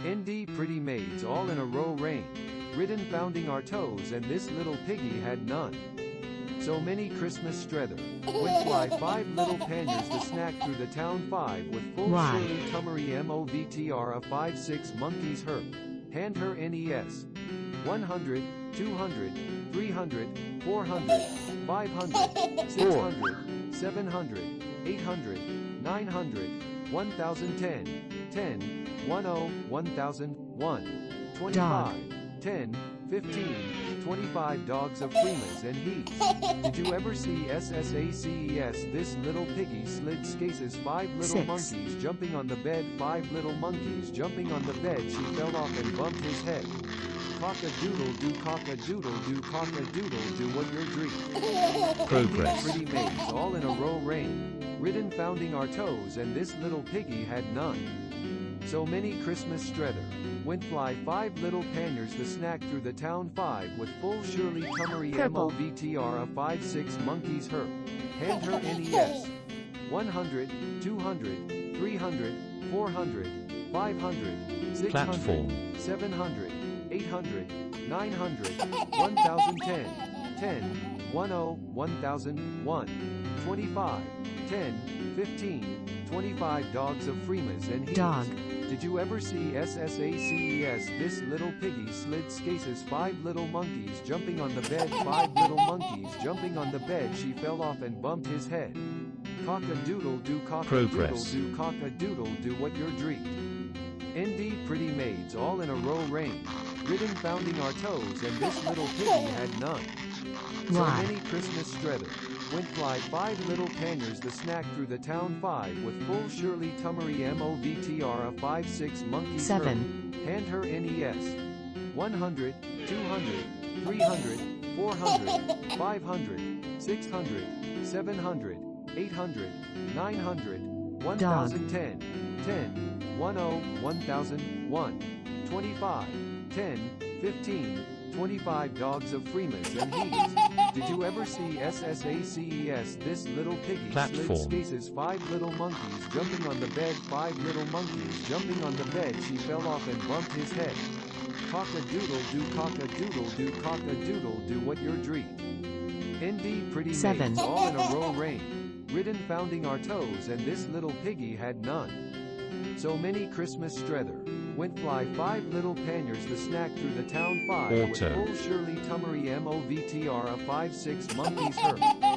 Indie pretty maids all in a row rain, ridden founding our toes and this little piggy had none. So many Christmas strether, went fly 5 little panniers the snack through the town 5 with full surly tummery movtr a 5-6 monkeys her, hand her nes, 100, 200, 300, 400, 500, 600, 700, 800, 900, 1010, 10, 10, 1001, 25, 10, 15, 25 dogs of Freemas and he's. Did you ever see SSACES? This little piggy slid scases 5 little monkeys jumping on the bed, 5 little monkeys jumping on the bed. She fell off and bumped his head. Cock-a-doodle-doo, cock-a-doodle-doo, cock-a-doodle-doo, what your dream. Progress. Pretty maids all in a row rain, ridden founding our toes and this little piggy had none. So many Christmas strether, went fly 5 little panniers the snack through the town 5 with full surely tummery movtr a 5-6 monkeys her, hand her nes, 100, 200, 300, 400, 500, 600, Platform. 700, 800, 900, 1010, 10, 10, 1001, 25, 10, 15, 25 dogs of Freemas and he's. Dog. Did you ever see SSACES? This little piggy slid scases 5 little monkeys jumping on the bed, 5 little monkeys jumping on the bed. She fell off and bumped his head. Cock-a-doodle-doo, cock-a-doodle-doo, cock-a-doodle-doo, what your dream. Indie pretty maids all in a row rain, ridden founding our toes and this little piggy had none. So many Christmas strether, went fly 5 little panniers the snack through the town 5 with full surely tummery movtr a 5-6 monkeys 7. her, hand her nes, 100, 200, 300, 400, 500, 600, 700, 800, 900, 1010, 10, 10, 1001, 25, 10, 15, 25 dogs of Freemas and he's. Did you ever see SSACES? This little piggy slid scases 5 little monkeys jumping on the bed, 5 little monkeys jumping on the bed. She fell off and bumped his head. Cock-a-doodle-doo, cock-a-doodle-doo, cock-a-doodle-doo, what your dream. Indie pretty maids all in a row rain, ridden founding our toes and this little piggy had none. So many Christmas strether, went fly 5 little panniers the snack through the town 5 with full surely tummery movtr a 5-6 monkeys her,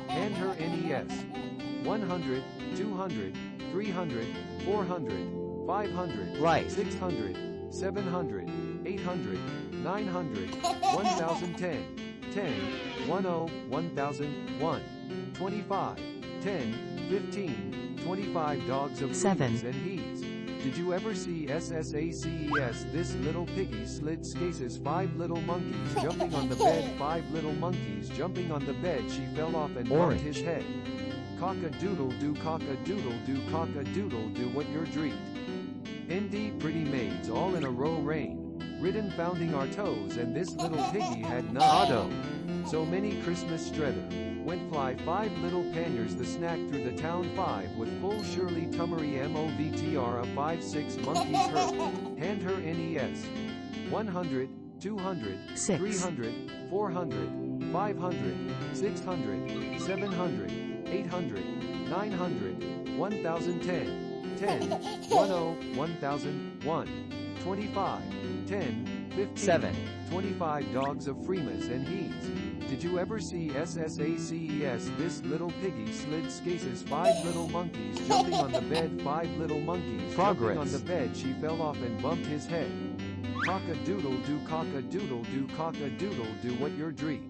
hand her nes, 100, 200, 300, 400, 500, 600, 700, 800, 900, 1010, 10, 1001, 25, 10, 15, 25 dogs of Freemas and he's. Did you ever see SSACES? This little piggy slid scases 5 little monkeys jumping on the bed, 5 little monkeys jumping on the bed. She fell off and bumped his head. Cock-a-doodle-doo, cock-a-doodle-doo, cock-a-doodle-doo, what your dream. Indie pretty maids all in a row rain, ridden founding our toes and this little piggy had none. So many Christmas strether, went fly 5 little panniers the snack through the town 5 with full surely tummery movtr a 5-6 monkeys her, hand her nes, 100, 200, 300, 400, 500, 600, 700, 800, 900, 1010, 10, 1001, 25, 10, 15, 25 dogs of Freemas and he's. Did you ever see SSACES? This little piggy slid scases 5 little monkeys jumping on the bed, 5 little monkeys jumping on the bed. She fell off and bumped his head. Cock-a-doodle-doo, cock-a-doodle-doo, cock-a-doodle-doo, what your dream.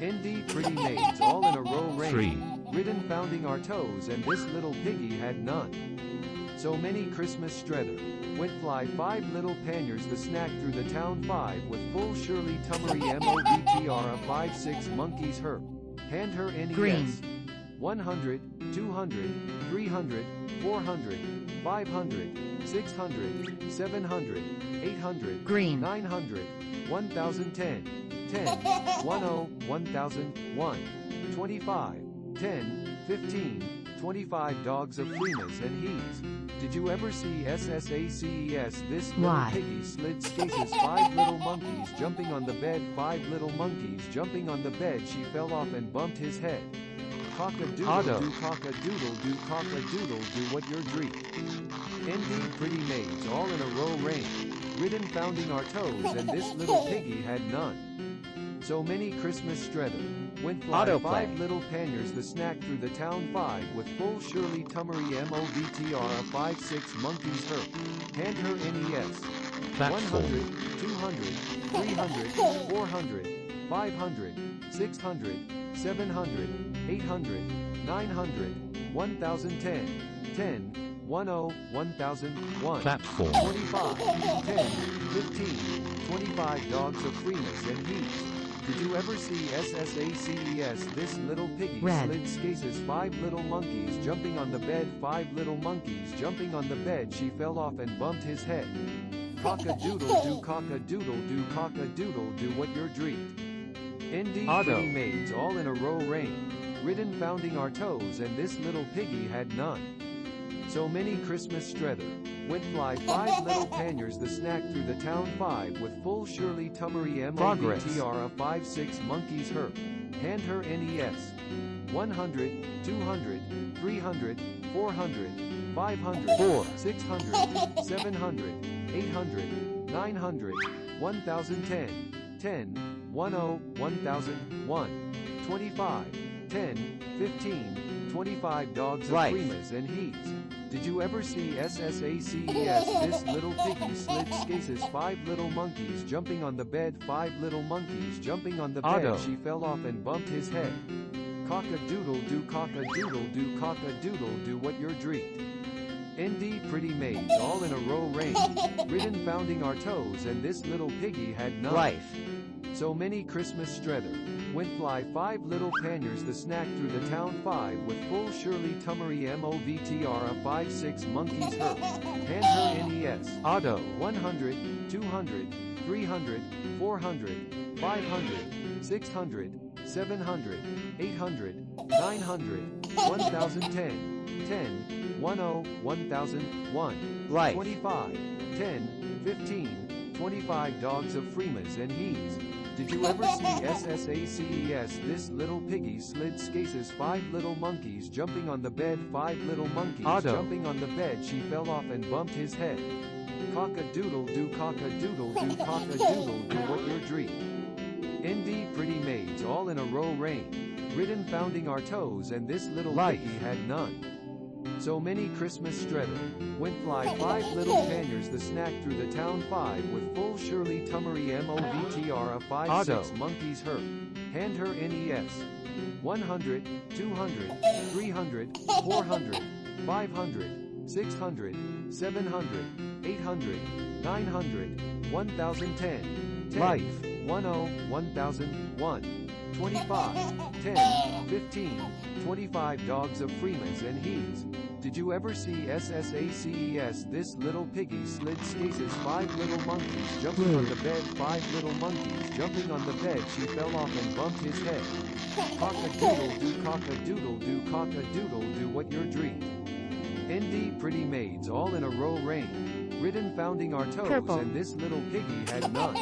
Indie pretty maids all in a row rain, ridden founding our toes and this little piggy had none. So many Christmas strether, went fly 5 little panniers the snack through the town 5 with full surely tummery movtr a 5-6 monkeys her, hand her nes, 100, 200, 300, 400, 500, 600, 700, 800, 900, 1010, 10, 1001, 25, 10, 15, 25 dogs of Freemas and he's. Did you ever see SSACES? This little Why? piggy slid skaces. 5 little monkeys jumping on the bed. 5 little monkeys jumping on the bed. She fell off and bumped his head. Cock-a-doodle-doo, cock-a-doodle-doo, cock-a-doodle-doo, what your dream? Envy, pretty maids, all in a row reign. Ridden, founding our toes, and this little piggy had none. So many Christmas strether. Went fly. Autoplay. 5 little panniers, the snack through the town. 5 with full Shirley Tummery MOVTR. 5 6 monkeys hurt. Hand her NES. Platform. 100, 200, 300, 400, 500, 600, 700, 800, 900, 1010, 10, 10, 1001, Platform. 25, 10, 15, 25 dogs of Freemas and Heaps. Did you ever see SSACES? This little piggy Red. slid skaces. 5 little monkeys jumping on the bed. 5 little monkeys jumping on the bed. She fell off and bumped his head. Cock-a-doodle-doo, cock-a-doodle-doo, cock-a-doodle-doo, what your dream? Indeed, pretty maids, all in a row reign. Ridden, founding our toes, and this little piggy had none. So many Christmas strether. Went fly. 5 little panniers, the snack through the town. 5 with full Shirley Tummery MOVTR. 5 6 monkeys hurt. Hand her NES. 100, 200, 300, 400, 500, 4, 600, 700, 800, 900, 1010, 10, 10, 1001, 25, 10, 15, 25 dogs of Life. Freemas and Heats. Did you ever see SSACES? This little piggy slid skaces. 5 little monkeys jumping on the bed. 5 little monkeys jumping on the bed. She fell off and bumped his head. Cock-a-doodle-doo, cock-a-doodle-doo, cock-a-doodle-doo, what your dream? Indeed, pretty maids, all in a row reign. Ridden, founding our toes, and this little piggy had none. Life. So many Christmas strether. Went fly. 5 little panniers, the snack through the town. 5 with full Shirley Tummery MOVTR. 5 6 monkeys hurt. Hand her NES. Auto. 100, 200, 300, 400, 500, 600, 700, 800, 900, 1010, 10, 10, 1001, Life. 25, 10, 15, 25 dogs of Freemas and He's. Did you ever see SSACES? This little piggy slid skaces. 5 little monkeys jumping on the bed. 5 little monkeys jumping on the bed. She fell off and bumped his head. Cock-a-doodle-doo, cock-a-doodle-doo, cock-a-doodle-doo, what your dream? Indeed, pretty maids, all in a row reign. Ridden, founding our toes, and this little piggy had none. So many Christmas strether. Went fly. 5 little panniers, the snack through the town. 5 with full Shirley Tummery MOVTR. 5 6 monkeys hurt. Hand her NES. 100, 200, 300, 400, 500, 600, 700, 800, 900, 1010, 10, Life. 10, 1001, 25, 10, 15, 25 dogs of Freemas and He's. Did you ever see SSACES? This little piggy slid skaces. 5 little monkeys jumping on the bed. 5 little monkeys jumping on the bed. She fell off and bumped his head. Cock-a-doodle-doo, cock-a-doodle-doo, cock-a-doodle-doo, what your dream? Indeed, pretty maids, all in a row reign. Ridden, founding our toes, Purple. and this little piggy had none.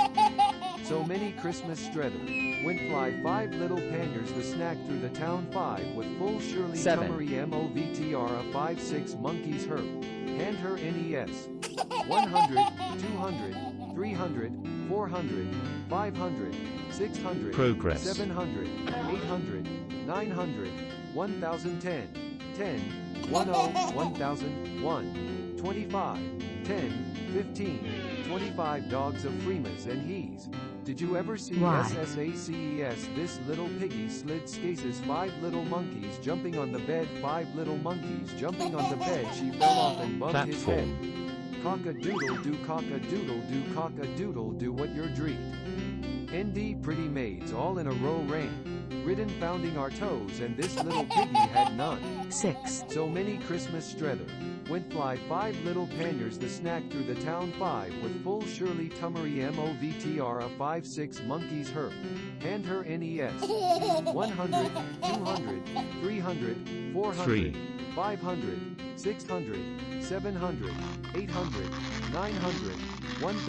So many Christmas strether. Went fly. 5 little panniers, the snack through the town. 5 with full Shirley 7. Tummery MOVTR. 5 6 monkeys hurt. Hand her NES. 100, 200, 300, 400, 500, 600, Progress. 700, 800, 900, 1010, 10, 10, 1001, 25, 10, 15, 25 dogs of Freemas and He's. Did you ever see Why? SSACES? This little piggy slid skaces. 5 little monkeys jumping on the bed. 5 little monkeys jumping on the bed. She fell off and bumped his head. Cock-a-doodle-doo, cock-a-doodle-doo, cock-a-doodle-doo, what your dream? Indeed, pretty maids, all in a row reign. ridden founding our toes, and this little piggy had none. 6, So many Christmas strether. Went fly 5 little panniers the snack through the town 5 with full Shirley Tummery MOVTR a 5 6 monkeys herp. Hand her NES. 100, 200, 300, 400, 3, 500, 600, 700, 800, 900, 1000.